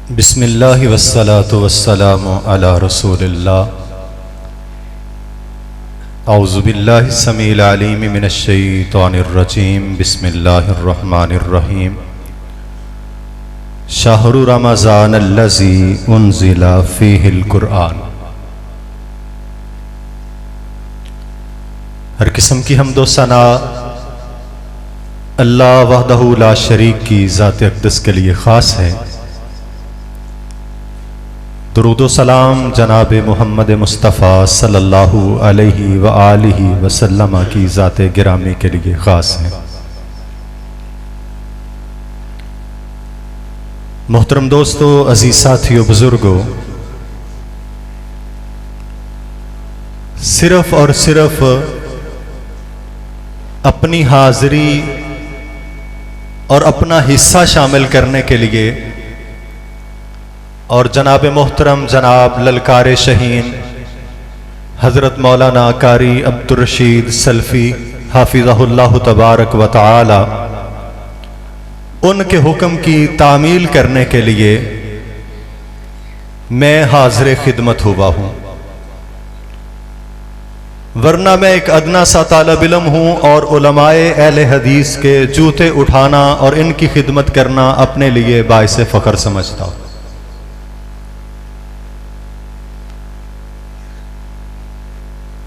बिस्मिल्लाहि वस्सलातु वस्सलामु अला रसूलिल्लाह। औज़ु बिल्लाहि समील अलीम मिनश शैतानिर रजीम। बिस्मिल्लाहिर रहमानिर रहीम। शहरु रमज़ानल्लज़ी उन्ज़िला फ़ीहिल कुरआन। हर किस्म की हम्दो सना अल्लाह वहदहू ला शरीक की ज़ात अक़दस के लिए ख़ास है। दुरूदो सलाम जनाब मोहम्मद मुस्तफ़ा सल्लल्लाहु अलैहि व आलिहि वसल्लम की ज़ात गिरामी के लिए ख़ास है। मोहतरम दोस्तों, अज़ीज़ साथियों, बुज़ुर्गों, सिर्फ़ और सिर्फ अपनी हाज़िरी और अपना हिस्सा शामिल करने के लिए और जनाब मोहतरम जनाब ललकार शहीन हज़रत मौलाना कारी अब्दुर रशीद सल्फ़ी हाफ़िज़हुल्लाह तबारक व तआला उनके हुक्म की तामील करने के लिए मैं हाज़िर खिदमत हुआ हूँ, वरना मैं एक अदना सा तालिब इल्म हूँ और उलमाए अहले हदीस के जूते उठाना और इनकी खिदमत करना अपने लिए बाइस फ़ख्र समझता हूँ।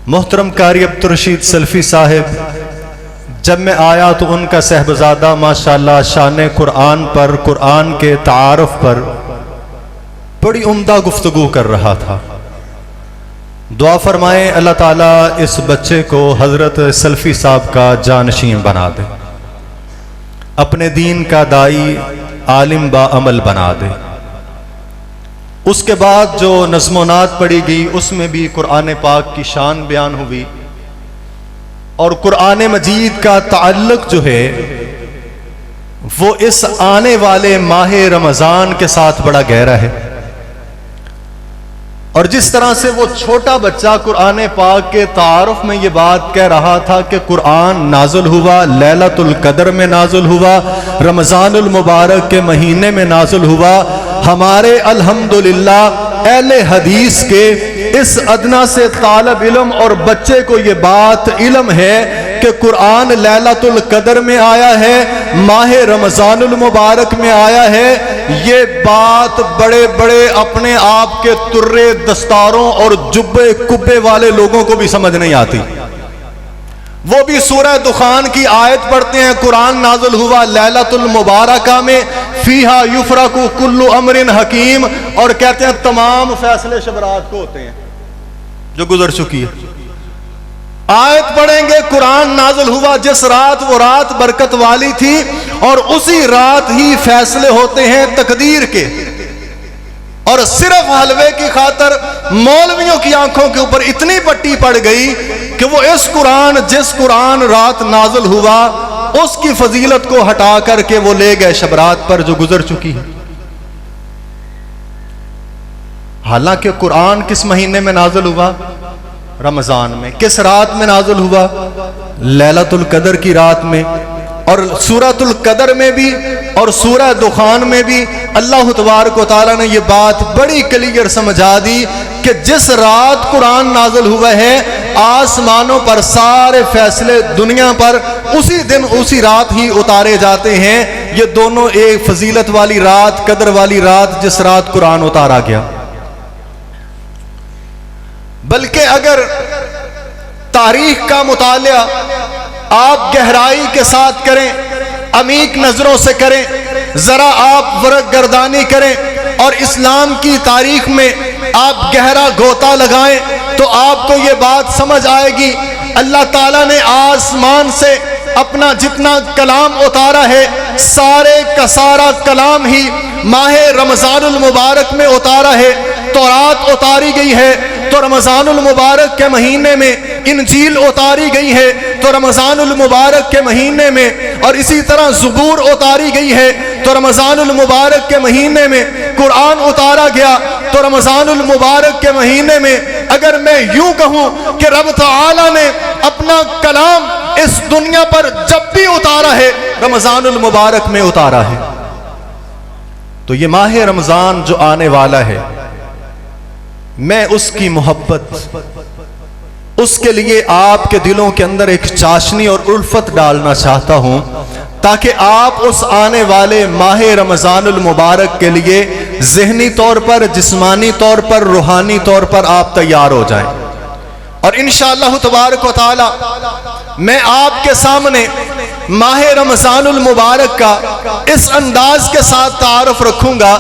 मोहतरम कारी अब्दुर रशीद सल्फ़ी साहिब जब मैं आया तो उनका सहबजादा माशाअल्लाह शान कुरान पर, कुरान के तारुफ पर बड़ी उम्दा गुफ्तगू कर रहा था। दुआ फरमाएं अल्लाह ताला इस बच्चे को हज़रत सल्फ़ी साहब का जानशीन बना दे, अपने दीन का दाई आलिम बा अमल बना दे। उसके बाद जो नज़्म-ओ-नात पढ़ी गई उसमें भी कुरान पाक की शान बयान हुई और कुरान मजीद का ताल्लुक जो है वो इस आने वाले माह रमज़ान के साथ बड़ा गहरा है। और जिस तरह से वो छोटा बच्चा कुरान पाक के तारुफ में ये बात कह रहा था कि कुरान नाज़िल हुआ, लैलतुल कदर में नाज़िल हुआ, रमज़ानुल मुबारक के महीने में नाज़िल हुआ, हमारे अल्हम्दुलिल्लाह अहले हदीस के इस अदना से तालिब इल्म और बच्चे को ये बात इल्म है कि कुरान लैलतुल कदर में आया है, माह रमज़ानुल मुबारक में आया है। ये बात बड़े बड़े अपने आप के तुर्रे दस्तारों और जुब्बे कुब्बे वाले लोगों को भी समझ नहीं आती। वो भी सूरह दुखान की आयत पढ़ते हैं, कुरान नाज़िल हुआ लैलतुल मुबारका में, फीहा युफरकु कुल्लु अमरिन हकीम, और कहते हैं तमाम फैसले शबरात को होते हैं जो गुजर चुकी है। आयत पढ़ेंगे कुरान नाज़िल हुआ जिस रात, वो रात बरकत वाली थी और उसी रात ही फैसले होते हैं तकदीर के। और सिर्फ हलवे की खातर मौलवियों की आंखों के ऊपर इतनी पट्टी पड़ गई कि वो इस कुरान, जिस कुरान रात नाज़िल हुआ उसकी फजीलत को हटा करके वो ले गए शबरात पर जो गुजर चुकी है। हालांकि कुरान किस महीने में नाज़िल हुआ? रमज़ान में। किस रात में नाज़िल हुआ? लैलतुल कदर की रात में। और सूरतुल कदर में भी और सूरह दुखान में भी अल्लाह तबारक व तआला ने ये बात बड़ी क्लियर समझा दी कि जिस रात कुरान नाज़िल हुआ है आसमानों पर सारे फैसले दुनिया पर उसी दिन उसी रात ही उतारे जाते हैं। ये दोनों एक फजीलत वाली रात, कदर वाली रात, जिस रात कुरान उतारा गया। बल्कि अगर तारीख का मुतालिया आप गहराई के साथ करें, अमीक नजरों से करें, जरा आप वरक गर्दानी करें और इस्लाम की तारीख में आप गहरा गोता लगाएं तो आपको ये बात समझ आएगी। अल्लाह ताला ने आसमान से अपना जितना कलाम उतारा है सारे का सारा कलाम ही माह रमज़ानुल मुबारक में उतारा है। तौरात उतारी गई है तो रमज़ानुल मुबारक के महीने में, इंजील उतारी गई है तो रमज़ानुल मुबारक के महीने में, और इसी तरह ज़ुबूर उतारी गई है तो रमज़ानुल मुबारक के महीने में, कुरान उतारा गया तो रमज़ानुल मुबारक के महीने में। अगर मैं यूं कहूं कि रब तआला ने अपना कलाम इस दुनिया पर जब भी उतारा है रमज़ानुल मुबारक में उतारा है। तो ये माह रमज़ान जो आने वाला है, मैं उसकी मोहब्बत, उसके लिए आपके दिलों के अंदर एक चाशनी और उल्फत डालना चाहता हूं, ताकि आप उस आने वाले माह रमज़ानुल मुबारक के लिए ज़हनी तौर पर, जिस्मानी तौर पर, रूहानी तौर पर आप तैयार हो जाएं। और इंशाअल्लाह तबारक व तआला मैं आपके सामने माह रमज़ानुल मुबारक का इस अंदाज के साथ तारुफ रखूंगा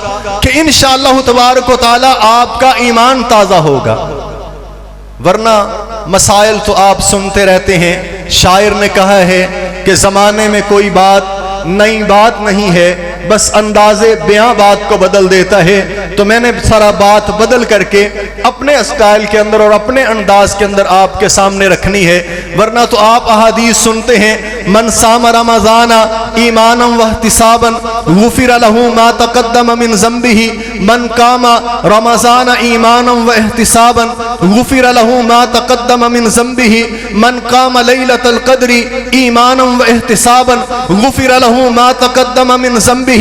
कि इंशाअल्लाह तबारक व तआला आपका ईमान ताज़ा होगा। वरना मसाइल तो आप सुनते रहते हैं। शायर ने कहा है कि ज़माने में कोई बात नई बात नहीं है, बस अंदाज़े बयां बात को बदल देता है। तो मैंने सारा बात बदल करके अपने स्टाइल के अंदर और अपने अंदाज के अंदर आपके सामने रखनी है। वरना तो आप अहादीस सुनते हैं, मन साम रमज़ाना ईमानम वहतिसाबन गुफिर लहू मा तक़द्दम मिन ज़ंबिही, मन कामा रमज़ाना ईमानम वहतिसाबन गुफिर लहू मा तक़द्दम मिन ज़ंबिही, मन कामा लैलतल क़द्री ईमानम वहतिसाबन गुफिर लहू मा तक़द्दम मिन ज़ंबिही।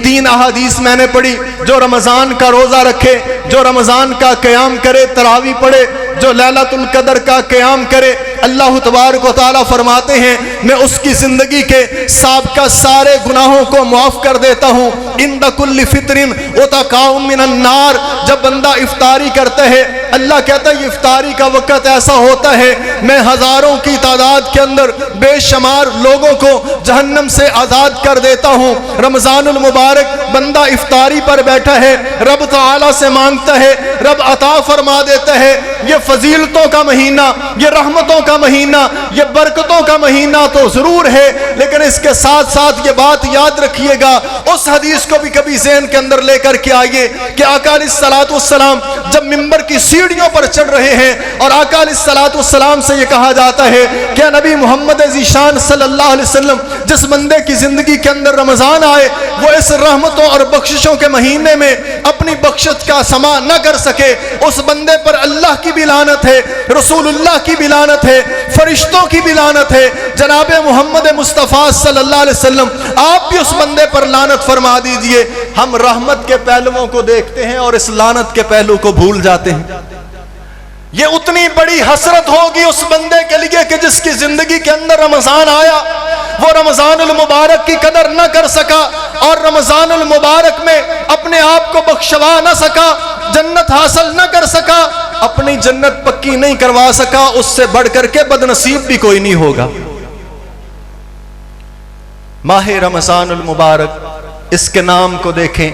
3 अहादीस मैंने पढ़ी। जो रमज़ान का रोज़ा रखे, जो रमज़ान का क़याम करे, तरावी पढ़े, जो लैलतुल क़द्र का क़याम करे, अल्लाह तबारक व तआला फरमाते हैं मैं उसकी ज़िंदगी के साबिक़ा सारे गुनाहों को माफ़ कर देता हूँ। इंद कुल्ली फित्रिन उतकाउ मिनन नार। जब बंदा इफ्तारी करता है, अल्लाह कहता है इफ्तारी का वक़्त ऐसा होता है, मैं हज़ारों की तादाद के अंदर बेशुमार लोगों को जहन्नम से आज़ाद कर देता हूँ। रमज़ानुल मुबारक बंदा इफ्तारी पर बैठा है, रब तआला से मांगता है, रब अता फरमा देता है। ये फजीलतों का महीना, ये रहमतों का महीना, ये बरकतों का महीना तो जरूर है, लेकिन इसके साथ साथ ये बात याद रखिएगा, उस हदीस को भी कभी ज़हन के अंदर लेकर के आइए कि आका अलैहिस्सलातु वस्सलाम जब मिंबर की सीढ़ियों पर चढ़ रहे हैं और आका अलैहिस्सलातु वस्सलाम से ये कहा जाता है कि नबी मोहम्मद ज़ीशान सल्लल्लाहु अलैहि वसल्लम जिस बंदे की जिंदगी के अंदर रमज़ान आए, वो इस रहमतों और बख्शिशों के महीने में अपनी बख्शिश का समा न कर सके, उस बंदे पर अल्लाह की भी लानत है, रसूलुल्लाह की भी लानत है, फरिश्तों की भी लानत है। जनाबे मोहम्मद मुस्तफ़ा सल्लल्लाहु अलैहि वसल्लम आप भी उस बंदे पर लानत फरमा दीजिए। हम रहमत के पहलुओं को देखते हैं और इस लानत के पहलू को भूल जाते हैं। ये उतनी बड़ी हसरत होगी उस बंदे के लिए कि जिसकी जिंदगी के अंदर रमज़ान आया, वो रमज़ानुल मुबारक की कदर न कर सका और रमज़ानुल मुबारक में अपने आप को बख्शवा न सका, जन्नत हासिल न कर सका, अपनी जन्नत पक्की नहीं करवा सका। उससे बढ़कर के बदनसीब भी कोई नहीं होगा। माह रमज़ानुल मुबारक, इसके नाम को देखें,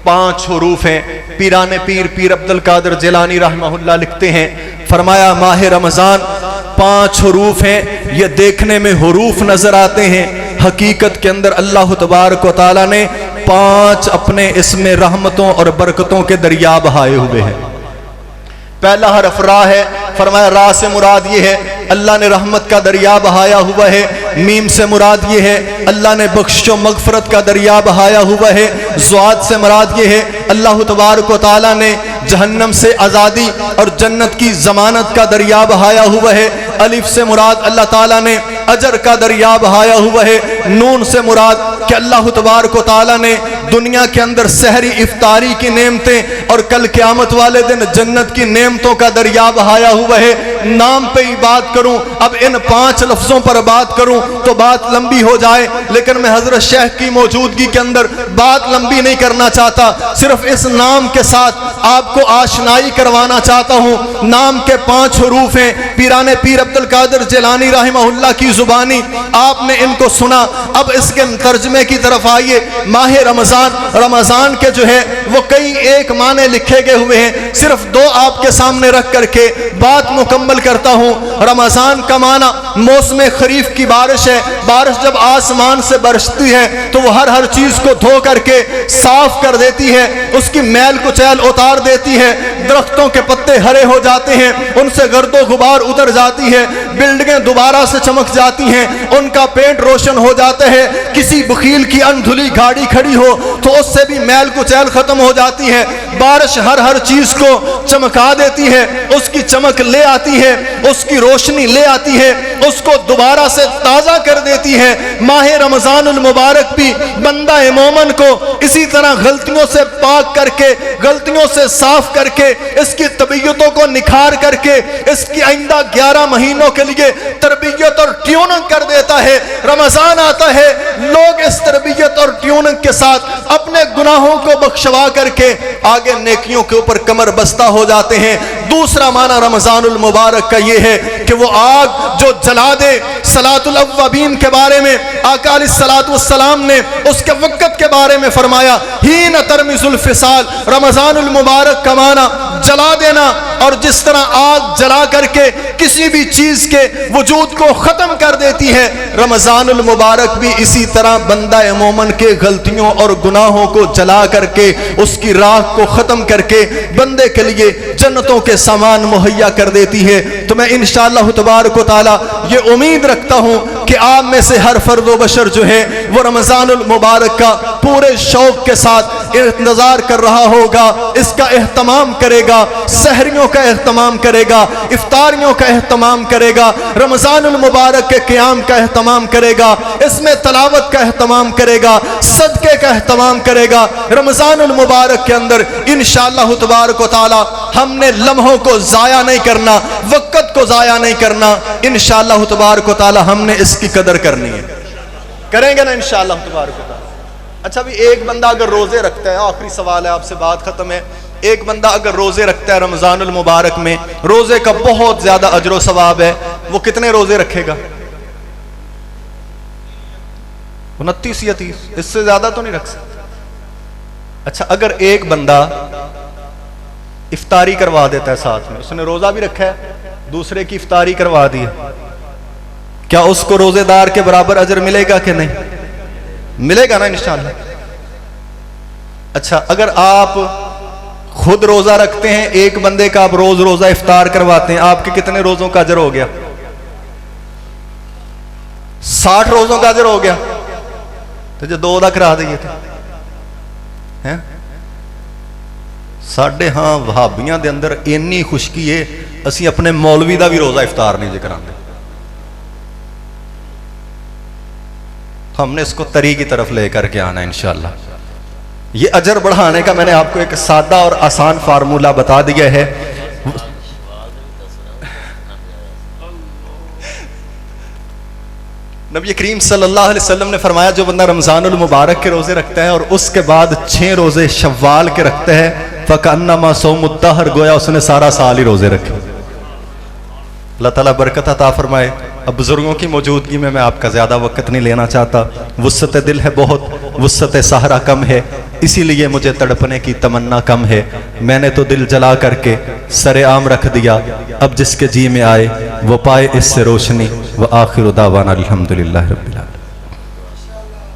5 हरूफ हैं। पीराने पीर पीर अब्दुल कादिर जिलानी रहमहुल्लाह लिखते हैं, फरमाया माह रमज़ान 5 हरूफ हैं। ये देखने में हरूफ नजर आते हैं, हकीकत के अंदर अल्लाह तबारक व तआला ने 5 अपने इसमें रहमतों और बरकतों के दरिया बहाए हुए हैं। पहला हरफ रा है, फरमाया रा से मुराद ये है अल्लाह ने रहमत का दरिया बहाया हुआ है। मीम से मुराद ये है अल्लाह ने बख्शिश मगफरत का दरिया बहाया हुआ है। ज़्वाद से मुराद ये है अल्लाह तबारक व तआला ने जहन्नम से आज़ादी और जन्नत की ज़मानत का दरिया बहाया हुआ है। अलिफ से मुराद अल्लाह ताला ने अजर का दरिया बहाया हुआ है। नून से मुराद कि अल्लाह तबारक व तआला ने दुनिया के अंदर सहरी इफ्तारी की नेमतें और कल क़यामत वाले दिन जन्नत की नेमतों का दरिया बहाया हुआ है। नाम पे ही बात करूं, अब इन 5 लफ्जों पर बात करूं तो बात लंबी हो जाए, लेकिन मैं हजरत शेख की मौजूदगी के अंदर बात लंबी नहीं करना चाहता। सिर्फ इस नाम के साथ आपको आशनाई करवाना चाहता हूं। नाम के 5 हरूफ हैं। पीराने पीर अब्दुल कादिर जिलानी रहमहुल्लाह की जुबानी आपने इनको सुना। अब इसके तर्जमे की तरफ आइए। माह रमज़ान के जो है वो कई एक माने लिखे गए हुए हैं, सिर्फ 2 आपके सामने रख करके बात मुकम्मल करता हूँ। रमज़ान का माना मौसम खरीफ की बारिश है। बारिश जब आसमान से बरसती है तो वो हर चीज को धो करके साफ कर देती है, उसकी मैल कुचैल उतार देती है। दरख्तों के पत्ते हरे हो जाते हैं, उनसे गर्दो गुबार उतर जाती है। बिल्डिंगें दोबारा से चमक जाती हैं, उनका पेंट रोशन हो जाता है। किसी बखील की अनधुली गाड़ी खड़ी हो तो उससे भी मैल कुचैल खत्म हो जाती है। बारिश हर चीज को चमका देती है, उसकी चमक ले आती है, उसकी रोशनी ले आती है, उसको दोबारा से ताजा कर देती देती है। माह रमजानुल मुबारक भी बंदा मोमन को इसी तरह गलतियों से पाक करके, गलतियों से साफ करके, इसकी तबीयतों को निखार करके इसकी आइंदा 11 महीनों के लिए तरबियत और ट्यूनिंग कर देता है। रमजान आता है, लोग इस तरबियत और ट्यूनिंग के साथ अपने गुनाहों को बख्शवा करके आगे नेकियों के ऊपर कमर बस्ता हो जाते हैं। दूसरा माना रमजानुल मुबारक का यह है कि वो आग जो जला दे। सलातुल अव्वाबीन के बारे में आका अलैहिस्सलातु वस्सलाम ने उसके वक़्त के बारे में फरमाया, हीन तरमिजुल फिसाल, रमजानुल मुबारक का माना जला देना। और जिस तरह आग जला करके किसी भी चीज के वजूद को खत्म कर देती है, रमजानुल मुबारक भी इसी तरह बंदा मोमन के गलतियों और गुनाहों को जला करके उसकी राख को खत्म करके बंदे के लिए जन्नतों के सामान मुहैया कर देती है। तो मैं इंशाअल्लाह तबारक व तआला ये उम्मीद रखता हूं कि आप में से हर फर्द व बशर जो है वो रमजानुल मुबारक का पूरे शौक के साथ इंतजार कर रहा होगा, इसका एहतमाम करेगा, सहरियों का एहतमाम करेगा, इफ्तारियों का एहतमाम करेगा, रमजानुल मुबारक के क़याम का एहतमाम करेगा, इसमें तलावत का एहतमाम करेगा, सदक़े का एहतमाम करेगा। रमजानुल मुबारक के अंदर इंशाअल्लाह तबारक व तआला हमने लम्हों को ज़ाया नहीं करना, वक़्त को ज़ाया नहीं करना। इंशाअल्लाह तबारक व तआला हमने इसकी कदर करनी है, करेंगे ना इंशाअल्लाह तबारक व तआला। अच्छा, भी एक बंदा अगर रोजे रखता है, आखिरी सवाल है आपसे, बात खत्म है। एक बंदा अगर रोजे रखता है रमजानुल मुबारक में, रोजे का बहुत ज्यादा अजर व सवाब है, वो कितने रोजे रखेगा? 29 या 30, इससे ज्यादा तो नहीं रख सकता। अच्छा, अगर एक बंदा इफ्तारी करवा देता है साथ में, उसने रोजा भी रखा है, दूसरे की इफ्तारी करवा दी है, क्या उसको रोजेदार के बराबर अजर मिलेगा कि नहीं? मिलेगा ना इंशाअल्लाह। अच्छा, अगर आप खुद रोजा रखते हैं, एक बंदे का आप रोज रोजा इफ्तार करवाते हैं, आपके कितने रोजों का अजर हो गया? 60 रोजों का अजर हो गया। तो जो 2 लाख करा दिए थे हैं साढ़े, हाँ वहाबियां दे अंदर इन्नी खुशकी है, असी अपने मौलवी का भी रोजा इफ्तार नहीं कराते। हमने इसको तरी की तरफ लेकर के आना इंशाअल्लाह। ये अजर बढ़ाने का मैंने आपको एक सादा और आसान फार्मूला बता दिया है। नबी करीम सल्लल्लाहु अलैहि वसल्लम ने फरमाया, जो बंदा रमजानुल मुबारक के रोजे रखता है और उसके बाद 6 रोजे शव्वाल के रखता है, फकअन्नमा सौमुद्दहर, गोया उसने सारा साल ही रोजे रखे। अल्लाह ताला बरकत अता फरमाए। अब बुजुर्गों की मौजूदगी में मैं आपका ज़्यादा वक्त नहीं लेना चाहता, वुस्सत दिल है बहुत, वुस्सत सहरा कम है, इसीलिए मुझे तड़पने की तमन्ना कम है। मैंने तो दिल जला करके सरे आम रख दिया, अब जिसके जी में आए वो पाए इससे रोशनी। व आखिर दावाना अल्हम्दुलिल्लाह रब्बिल आलमीन।